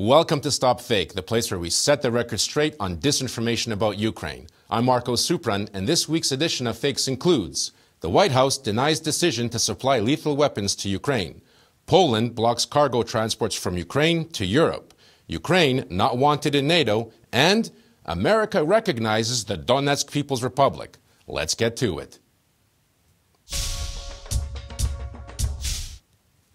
Welcome to StopFake, the place where we set the record straight on disinformation about Ukraine. I'm Marko Suprun, and this week's edition of Fakes includes: the White House denies decision to supply lethal weapons to Ukraine. Poland blocks cargo transports from Ukraine to Europe. Ukraine not wanted in NATO, and America recognizes the Donetsk People's Republic. Let's get to it.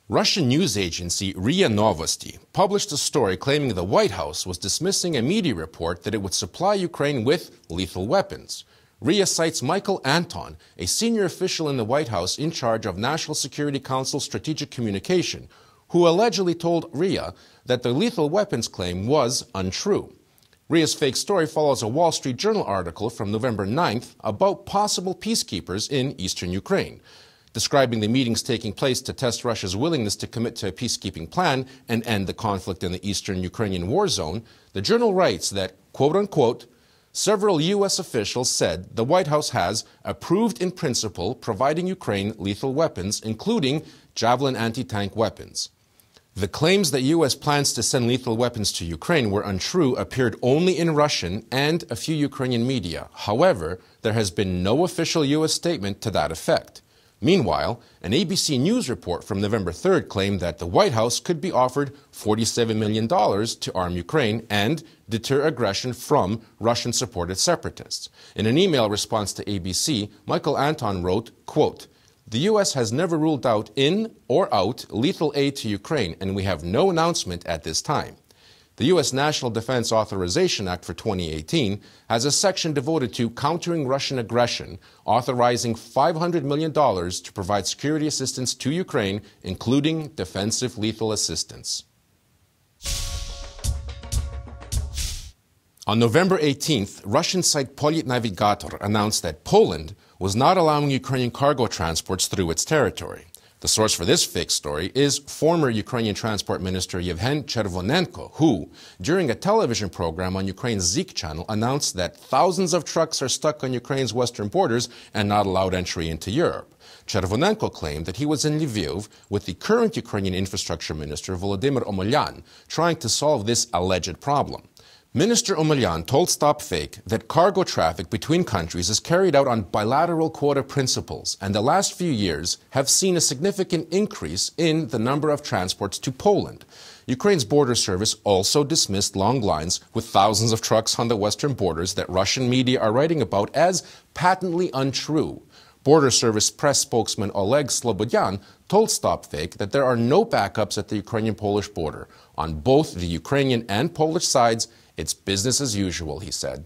Russian news agency RIA Novosti published a story claiming the White House was dismissing a media report that it would supply Ukraine with lethal weapons. RIA cites Michael Anton, a senior official in the White House in charge of National Security Council strategic communication, who allegedly told RIA that the lethal weapons claim was untrue. RIA's fake story follows a Wall Street Journal article from November 9th about possible peacekeepers in eastern Ukraine. Describing the meetings taking place to test Russia's willingness to commit to a peacekeeping plan and end the conflict in the eastern Ukrainian war zone, the journal writes that, quote-unquote, several U.S. officials said the White House has approved in principle providing Ukraine lethal weapons, including Javelin anti-tank weapons. The claims that U.S. plans to send lethal weapons to Ukraine were untrue appeared only in Russian and a few Ukrainian media. However, there has been no official U.S. statement to that effect. Meanwhile, an ABC News report from November 3rd claimed that the White House could be offered $47 million to arm Ukraine and deter aggression from Russian-supported separatists. In an email response to ABC, Michael Anton wrote, quote, the U.S. has never ruled out in or out lethal aid to Ukraine, and we have no announcement at this time. The U.S. National Defense Authorization Act for 2018 has a section devoted to countering Russian aggression, authorizing $500 million to provide security assistance to Ukraine, including defensive lethal assistance. On November 18th, Russian site Politnavigator announced that Poland was not allowing Ukrainian cargo transports through its territory. The source for this fake story is former Ukrainian Transport Minister Yevhen Chervonenko, who, during a television program on Ukraine's Zik channel, announced that thousands of trucks are stuck on Ukraine's western borders and not allowed entry into Europe. Chervonenko claimed that he was in Lviv with the current Ukrainian Infrastructure Minister Volodymyr Omelyan, trying to solve this alleged problem. Minister Omelyan told StopFake that cargo traffic between countries is carried out on bilateral quota principles, and the last few years have seen a significant increase in the number of transports to Poland. Ukraine's border service also dismissed long lines with thousands of trucks on the western borders that Russian media are writing about as patently untrue. Border Service press spokesman Oleg Slobodyan told StopFake that there are no backups at the Ukrainian-Polish border. On both the Ukrainian and Polish sides, it's business as usual, he said.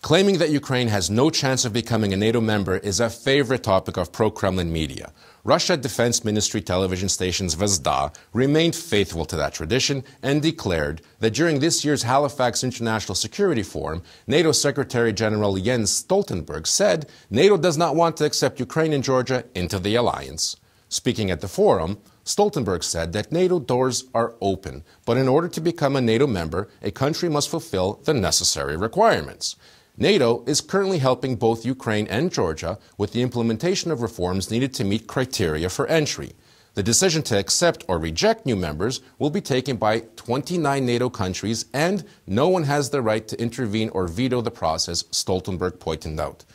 Claiming that Ukraine has no chance of becoming a NATO member is a favorite topic of pro-Kremlin media. Russia Defense Ministry television station Zvezda remained faithful to that tradition and declared that during this year's Halifax International Security Forum, NATO Secretary General Jens Stoltenberg said NATO does not want to accept Ukraine and Georgia into the alliance. Speaking at the forum, Stoltenberg said that NATO doors are open, but in order to become a NATO member, a country must fulfill the necessary requirements. NATO is currently helping both Ukraine and Georgia with the implementation of reforms needed to meet criteria for entry. The decision to accept or reject new members will be taken by 29 NATO countries, and no one has the right to intervene or veto the process, Stoltenberg pointed out.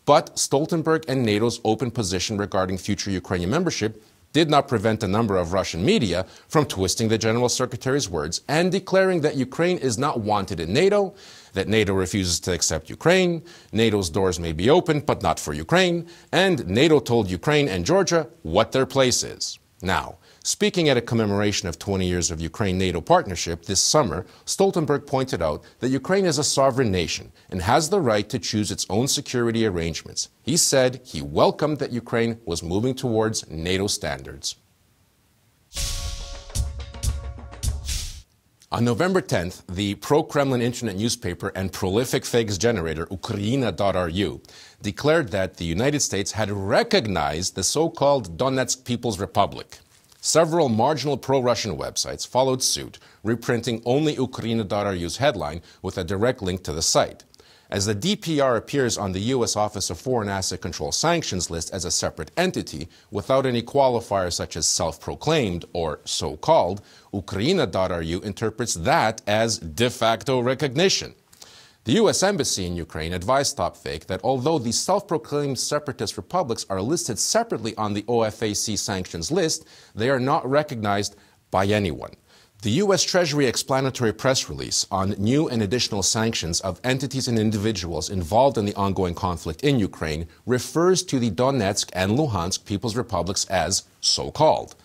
But Stoltenberg and NATO's open position regarding future Ukrainian membership did not prevent a number of Russian media from twisting the General Secretary's words and declaring that Ukraine is not wanted in NATO, that NATO refuses to accept Ukraine, NATO's doors may be open but not for Ukraine, and NATO told Ukraine and Georgia what their place is. Now, speaking at a commemoration of 20 years of Ukraine-NATO partnership this summer, Stoltenberg pointed out that Ukraine is a sovereign nation and has the right to choose its own security arrangements. He said he welcomed that Ukraine was moving towards NATO standards. On November 10th, the pro-Kremlin internet newspaper and prolific fakes generator Ukraina.ru declared that the United States had recognized the so-called Donetsk People's Republic. Several marginal pro-Russian websites followed suit, reprinting only Ukraina.ru's headline with a direct link to the site. as the DPR appears on the U.S. Office of Foreign Asset Control sanctions list as a separate entity without any qualifiers such as self-proclaimed or so-called, Ukraina.ru interprets that as de facto recognition. The U.S. Embassy in Ukraine advised StopFake that although the self-proclaimed separatist republics are listed separately on the OFAC sanctions list, they are not recognized by anyone. The U.S. Treasury explanatory press release on new and additional sanctions of entities and individuals involved in the ongoing conflict in Ukraine refers to the Donetsk and Luhansk People's Republics as so-called.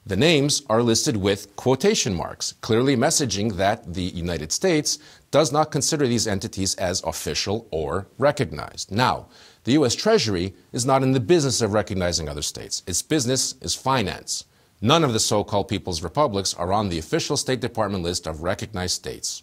The names are listed with quotation marks, clearly messaging that the United States does not consider these entities as official or recognized. Now, the U.S. Treasury is not in the business of recognizing other states. Its business is finance. None of the so-called People's Republics are on the official State Department list of recognized states.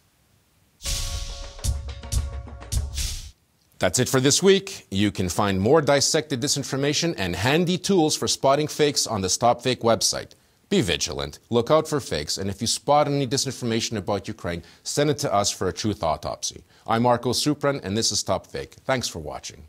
That's it for this week. You can find more dissected disinformation and handy tools for spotting fakes on the StopFake website. Be vigilant, look out for fakes, and if you spot any disinformation about Ukraine, send it to us for a truth autopsy. I'm Marko Suprun, and this is StopFake. Thanks for watching.